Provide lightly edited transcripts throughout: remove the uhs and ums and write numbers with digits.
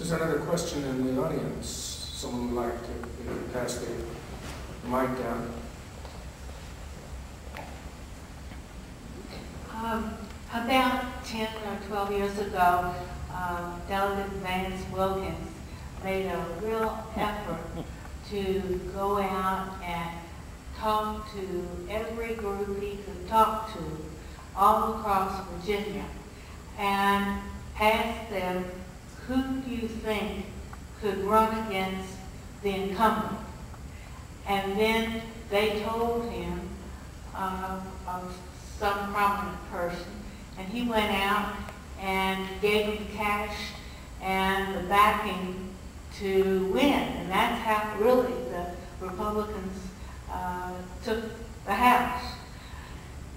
Is there another question in the audience? Someone would like to pass the mic down? About 10 or 12 years ago, Delegate Vance Wilkins made a real effort to go out and talk to every group he could talk to all across Virginia and ask them, who do you think could run against the incumbent? And then they told him of some prominent person, and he went out and gave him cash and the backing to win, and that's how really the Republicans took the House.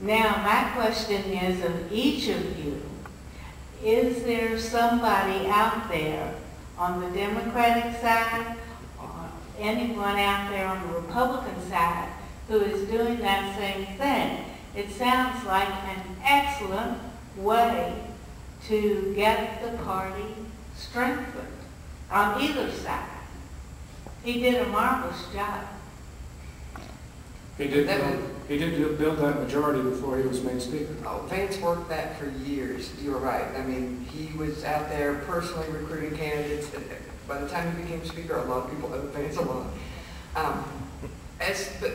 Now, my question is of each of you, is there somebody out there on the Democratic side, or anyone out there on the Republican side, who is doing that same thing? It sounds like an excellent way to get the party strengthened on either side. He did a marvelous job. He did build that majority before he was made Speaker. Oh, Vance worked that for years. You were right. I mean, he was out there personally recruiting candidates. By the time he became Speaker, a lot of people owe Vance a lot. But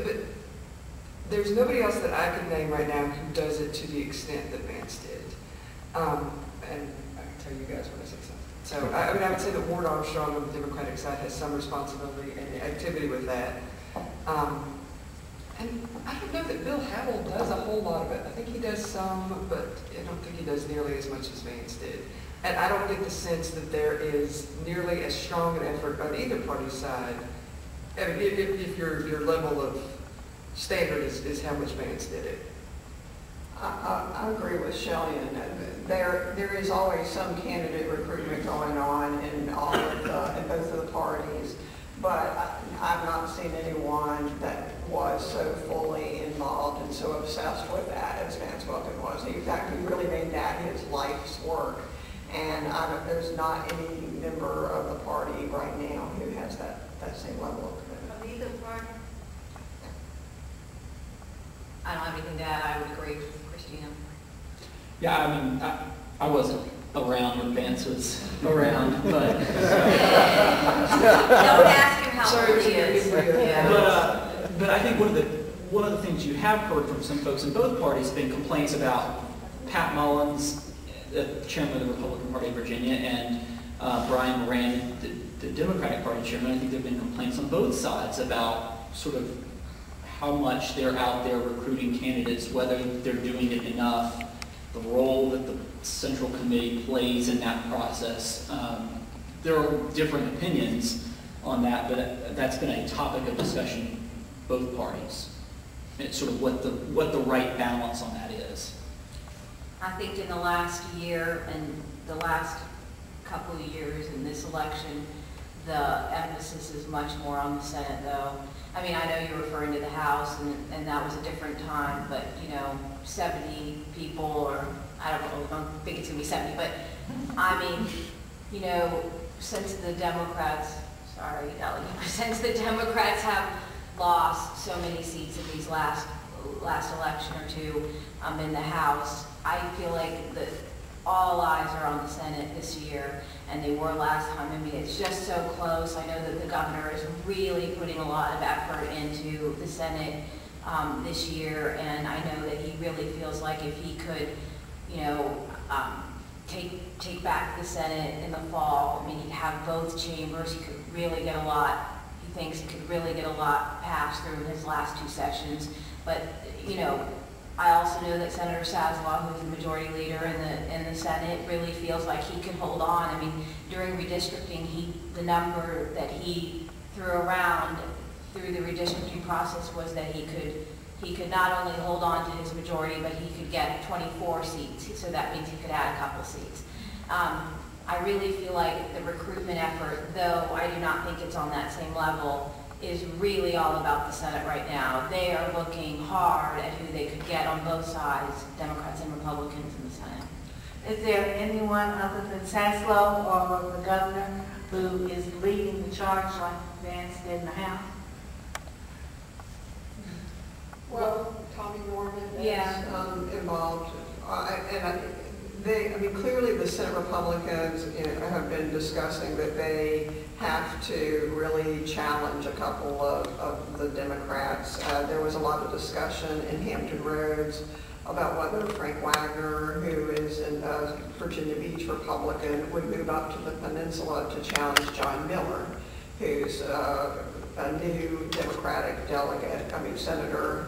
there's nobody else that I can name right now who does it to the extent that Vance did. And I can tell you guys when I say something. So, I mean, I would say that Ward Armstrong on the Democratic side has some responsibility and activity with that. And I don't know that Bill Howell does a whole lot of it. I think he does some, but I don't think he does nearly as much as Vance did. And I don't get the sense that there is nearly as strong an effort on either party's side. I mean, if your level of standard is how much Vance did it. I agree with Chelyen. There is always some candidate recruitment going on in both of the parties, but I've not seen anyone that was so fully involved and so obsessed with that as Vance Wilkins was. In fact, he really made that his life's work, and there's not any member of the party right now who has that same level of commitment. Of either party? I don't have anything to add. I would agree with Christina. Yeah, I mean, I wasn't around when Vance was around, but Don't ask him how old he is. Yeah. But I think one of the things you have heard from some folks in both parties have been complaints about Pat Mullins, the chairman of the Republican Party of Virginia, and Brian Moran, the Democratic Party chairman. I think there have been complaints on both sides about sort of how much they're out there recruiting candidates, whether they're doing it enough, the role that the Central Committee plays in that process. There are different opinions on that, but that's been a topic of discussion both parties. It's sort of what the right balance on that is. I think in the last year and the last couple of years in this election, the emphasis is much more on the Senate, though. I mean, I know you're referring to the House, and that was a different time, but, 70 people, or I don't think it's going to be 70, but, I mean, since the Democrats, since the Democrats have lost so many seats in these last election or two in the House, I feel like that all eyes are on the Senate this year, and they were last time. I mean, it's just so close. I know that the governor is really putting a lot of effort into the Senate this year, and I know that he really feels like if he could, take back the Senate in the fall, I mean, he'd have both chambers, he could really get a lot. He thinks he could really get a lot passed through in his last two sessions, but, I also know that Senator Saslow, who's the majority leader in the Senate, really feels like he can hold on. I mean, during redistricting, the number that he threw around through the redistricting process was that he could not only hold on to his majority, but he could get 24 seats. So that means he could add a couple seats. I really feel like the recruitment effort, though I do not think it's on that same level, is really all about the Senate right now. They are looking hard at who they could get on both sides, Democrats and Republicans in the Senate. Is there anyone other than Saslow or the governor who is leading the charge like Vance did in the House? Well, Tommy Norman is involved. Clearly the Senate Republicans have been discussing that they have to really challenge a couple of the Democrats. There was a lot of discussion in Hampton Roads about whether Frank Wagner, who is in Virginia Beach Republican, would move up to the peninsula to challenge John Miller, who's a new Democratic senator,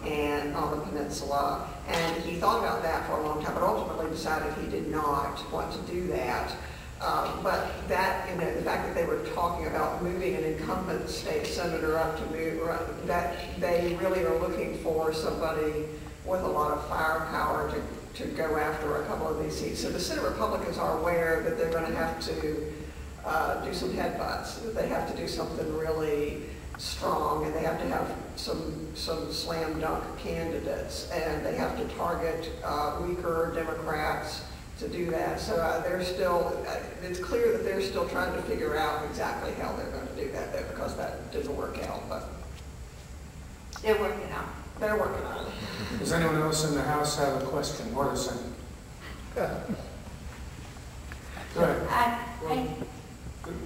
and on the peninsula. And he thought about that for a long time, but ultimately decided he did not want to do that. But that, the fact that they were talking about moving an incumbent state senator up to move, that they really are looking for somebody with a lot of firepower to go after a couple of these seats. So the Senate Republicans are aware that they're going to have to do some headbutts, that they have to do something really strong, and they have to have some slam dunk candidates, and they have to target weaker Democrats to do that. So they're still, it's clear that they're still trying to figure out exactly how they're going to do that there, because that didn't work out, but They're working out. they're working on it. Does anyone else in the House have a question or a saying? Go ahead.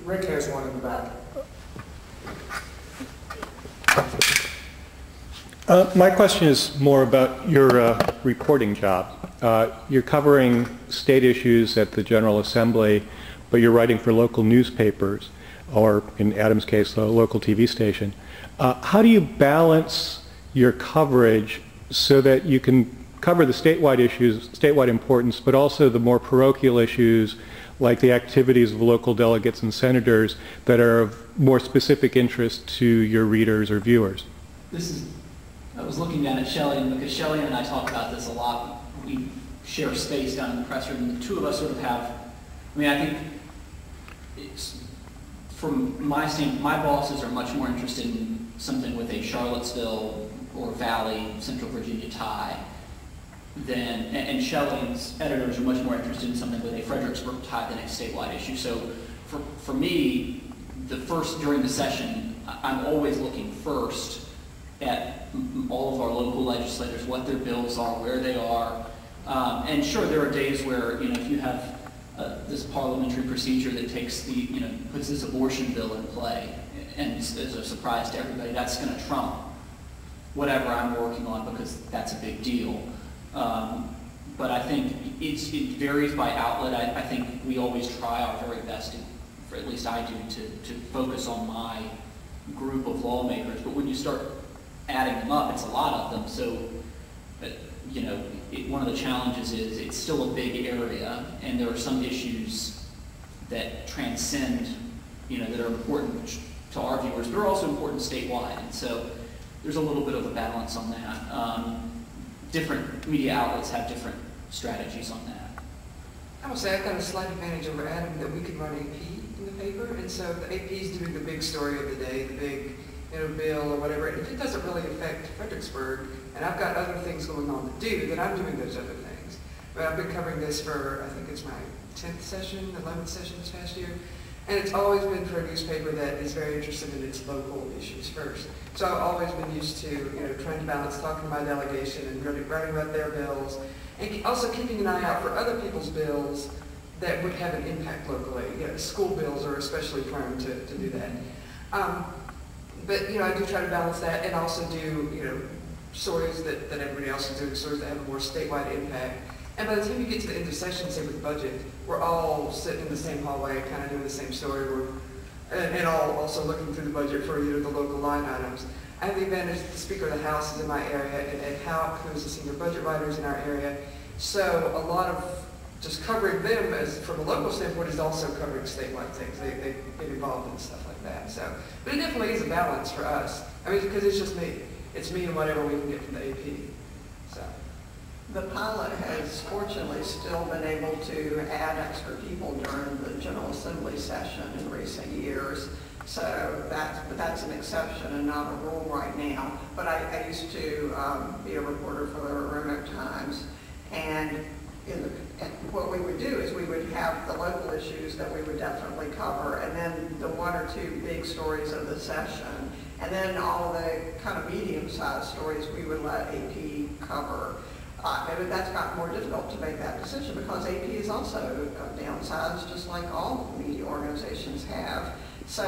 Rick has one in the back. My question is more about your reporting job. You're covering state issues at the General Assembly, but you're writing for local newspapers, or in Adam's case, a local TV station. How do you balance your coverage so that you can cover the statewide issues, statewide importance, but also the more parochial issues like the activities of local delegates and senators that are of more specific interest to your readers or viewers? I was looking down at Chelyen because Chelyen and I talk about this a lot. We share space down in the press room, and the two of us sort of have, I think it's, from my standpoint, my bosses are much more interested in something with a Charlottesville or Valley, Central Virginia tie and Chelyen's editors are much more interested in something with a Fredericksburg tie than a statewide issue. So for me, during the session, I'm always looking first at all of our local legislators, what their bills are, where they are. And sure, there are days where, if you have this parliamentary procedure that takes puts this abortion bill in play, and is a surprise to everybody, that's going to trump whatever I'm working on because that's a big deal. But I think it varies by outlet. I think we always try our very best, or at least I do, to focus on my group of lawmakers. But when you start adding them up, it's a lot of them. So, one of the challenges is it's still a big area, and there are some issues that transcend, that are important to our viewers, but are also important statewide. And so there's a little bit of a balance on that. Different media outlets have different strategies on that. I would say I've got a slight advantage over Adam that we can run AP in the paper, and so the AP is doing the big story of the day, the big bill or whatever, and if it doesn't really affect Fredericksburg, and I've got other things going on to do, then I'm doing those other things. But I've been covering this for, I think it's my 10th session, 11th session this past year, and it's always been for a newspaper that is very interested in its local issues first. So I've always been used to, trying to balance talking to my delegation and really writing about their bills, and also keeping an eye out for other people's bills that would have an impact locally. School bills are especially prone to do that. But I do try to balance that, and also do stories that everybody else is doing, stories that have a more statewide impact. And by the time you get to the end of session, say with budget, we're all sitting in the same hallway, kind of doing the same story. And all also looking through the budget for the local line items. I have the advantage that the Speaker of the House is in my area, and Ed Houck, who is the senior budget writer, is in our area. So a lot of just covering them from a local standpoint is also covering statewide things. They get involved in stuff like that. So, but it definitely is a balance for us. Because it's just me. It's me and whatever we can get from the AP. So. The pilot has fortunately still been able to add extra people during the General Assembly session in recent years. So that's an exception and not a rule right now. But I used to be a reporter for the Roanoke Times, and what we would do is we would have the local issues that we would definitely cover, and then the 1 or 2 big stories of the session, and then all the kind of medium-sized stories we would let AP cover. Maybe that's gotten more difficult to make that decision because AP is also downsized, just like all media organizations have. So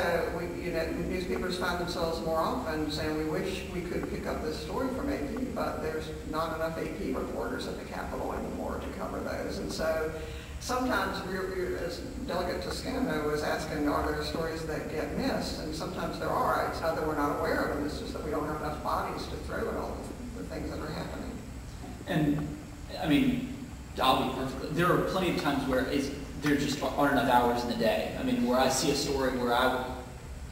newspapers find themselves more often saying, we wish we could pick up this story from AP, but there's not enough AP reporters at the Capitol anymore to cover those. And so sometimes, as Delegate Toscano was asking, are there stories that get missed? And sometimes there are. It's not that we're not aware of them, it's just that we don't have enough bodies to throw at all the things that are happening. And, I mean, I'll be perfectly, there are plenty of times where there just aren't enough hours in the day. I mean, where I see a story where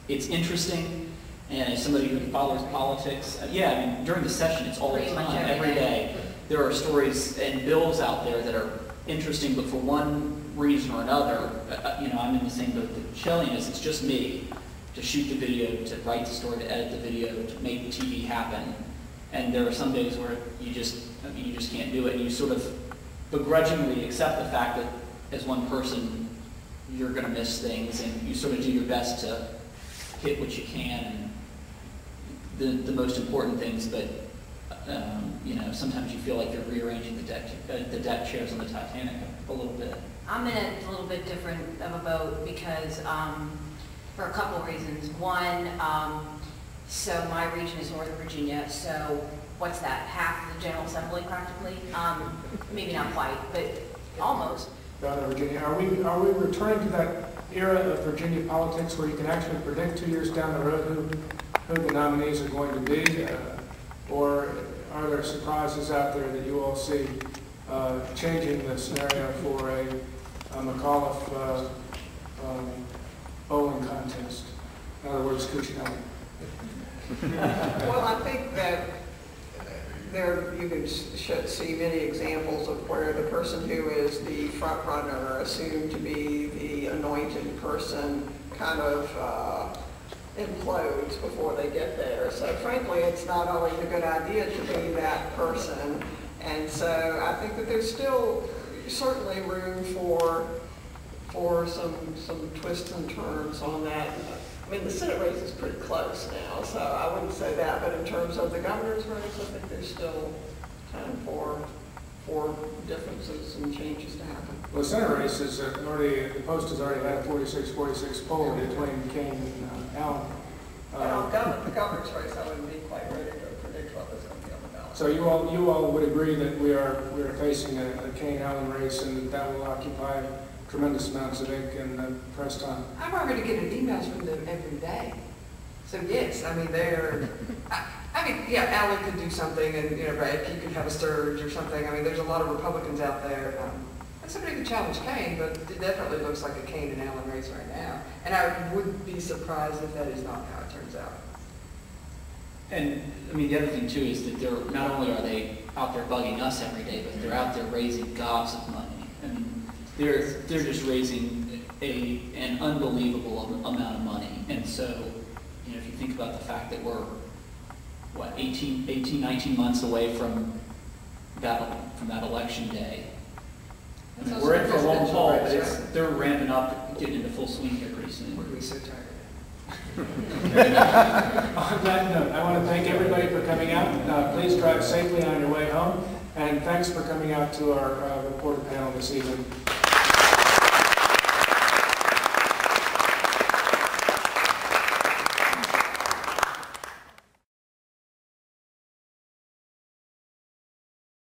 it's interesting, and as somebody who follows politics, yeah, I mean, during the session, it's all the time, every day. There are stories and bills out there that are interesting, but for one reason or another, I'm in the same boat that Chelyen is. It's just me to shoot the video, to write the story, to edit the video, to make the TV happen. And there are some days where you just can't do it, and you sort of begrudgingly accept the fact that as one person, you're going to miss things, and you sort of do your best to hit what you can, and the most important things, but sometimes you feel like you're rearranging the deck chairs on the Titanic a little bit. I'm in a little bit different of a boat because for a couple of reasons. One, so my region is Northern Virginia, so what's that, half of the General Assembly practically? Maybe not quite, but almost. Down in Virginia, are we returning to that era of Virginia politics where you can actually predict 2 years down the road who the nominees are going to be? Or are there surprises out there that you all see changing the scenario for a McAuliffe bowling contest? In other words, Cuccinelli. Well, I think that you can see many examples of where the person who is the front runner, assumed to be the anointed person, kind of implodes before they get there. So frankly, it's not always a good idea to be that person. And so I think that there's still certainly room for some twists and turns on that. I mean, the Senate race is pretty close now, so I wouldn't say that. But in terms of the governor's race, I think there's still time for differences and changes to happen. Well, the Senate race is already, the Post has already had a 46-46 poll between Kane and Allen. And on the governor's race, I wouldn't be quite ready to predict what was going to be on the ballot. So you all would agree that we are facing a Kane-Allen race, and that will occupy tremendous amounts of ink and press time. I'm already getting emails from them every day. So yes, I mean, Allen could do something, and Radke could have a surge or something. I mean, there's a lot of Republicans out there. And somebody could challenge Kane, but it definitely looks like a Kane and Allen race right now. And I would be surprised if that is not how it turns out. And I mean, the other thing too is that not only are they out there bugging us every day, but they're out there raising gobs of money. I mean, they're just raising an unbelievable amount of money. And so, if you think about the fact that we're 18, 19 months away from that election day. I mean, we're in for a long haul, but they're ramping up, getting into full swing here pretty soon. We're going to be so tired. On that note, I want to thank everybody for coming out. Please drive safely on your way home, and thanks for coming out to our reporter panel this evening.